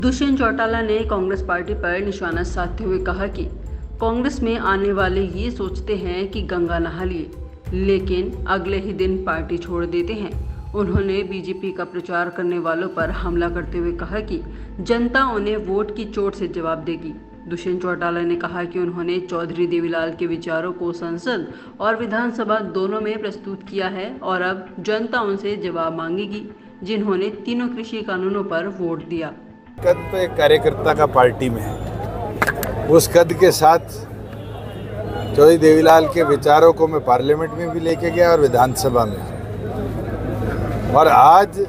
दुष्यंत चौटाला ने कांग्रेस पार्टी पर निशाना साधते हुए कहा कि कांग्रेस में आने वाले ये सोचते हैं कि गंगा नहा लिए, लेकिन अगले ही दिन पार्टी छोड़ देते हैं। उन्होंने बीजेपी का प्रचार करने वालों पर हमला करते हुए कहा कि जनता उन्हें वोट की चोट से जवाब देगी। दुष्यंत चौटाला ने कहा कि उन्होंने चौधरी देवीलाल के विचारों को संसद और विधानसभा दोनों में प्रस्तुत किया है और अब जनता उनसे जवाब मांगेगी, जिन्होंने तीनों कृषि कानूनों पर वोट दिया। कद तो एक कार्यकर्ता का पार्टी में है, उस कद के साथ चौधरी देवीलाल के विचारों को मैं पार्लियामेंट में भी लेके गया और विधानसभा में, और आज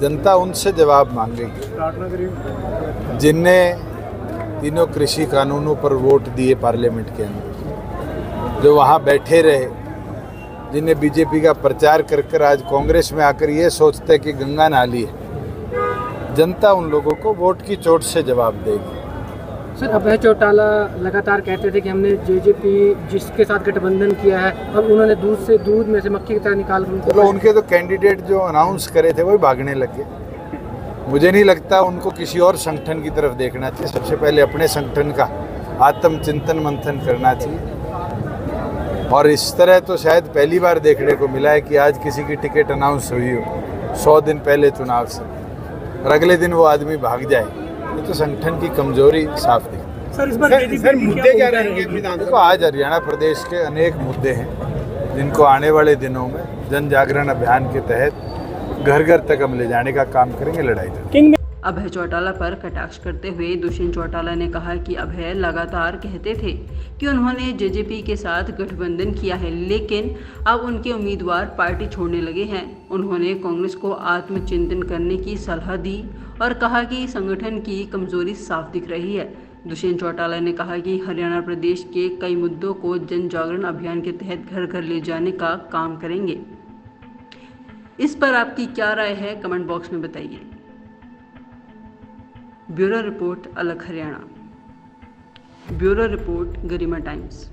जनता उनसे जवाब मांगेगी जिनने तीनों कृषि कानूनों पर वोट दिए पार्लियामेंट के अंदर, जो वहाँ बैठे रहे, जिन्हें बीजेपी का प्रचार कर कर आज कांग्रेस में आकर ये सोचते कि गंगा नाली है। जनता उन लोगों को वोट की चोट से जवाब देगी। सर, अभय चौटाला लगातार कहते थे कि हमने जेजेपी जिसके साथ गठबंधन किया है, अब उन्होंने दूध में से मक्खी की तरह निकाल कर चलो, उनके तो कैंडिडेट जो अनाउंस करे थे वही भागने लगे। मुझे नहीं लगता उनको किसी और संगठन की तरफ देखना चाहिए। सबसे पहले अपने संगठन का आत्मचिंतन मंथन करना चाहिए। और इस तरह तो शायद पहली बार देखने को मिला है कि आज किसी की टिकट अनाउंस हुई हो 100 दिन पहले चुनाव से और अगले दिन वो आदमी भाग जाए। ये तो संगठन की कमजोरी साफ दिखती। सर, इस बार मुद्दे क्या रहेंगे? देखो, आज हरियाणा प्रदेश के अनेक मुद्दे हैं जिनको आने वाले दिनों में जन जागरण अभियान के तहत घर घर तक हम ले जाने का काम करेंगे, लड़ाई करेंगे। अभय चौटाला पर कटाक्ष करते हुए दुष्यंत चौटाला ने कहा कि अभय लगातार कहते थे कि उन्होंने जेजेपी के साथ गठबंधन किया है, लेकिन अब उनके उम्मीदवार पार्टी छोड़ने लगे हैं। उन्होंने कांग्रेस को आत्मचिंतन करने की सलाह दी और कहा कि संगठन की कमजोरी साफ दिख रही है। दुष्यंत चौटाला ने कहा कि हरियाणा प्रदेश के कई मुद्दों को जन जागरण अभियान के तहत घर घर ले जाने का काम करेंगे। इस पर आपकी क्या राय है, कमेंट बॉक्स में बताइए। ब्यूरो रिपोर्ट अलग हरियाणा। ब्यूरो रिपोर्ट गरिमा टाइम्स।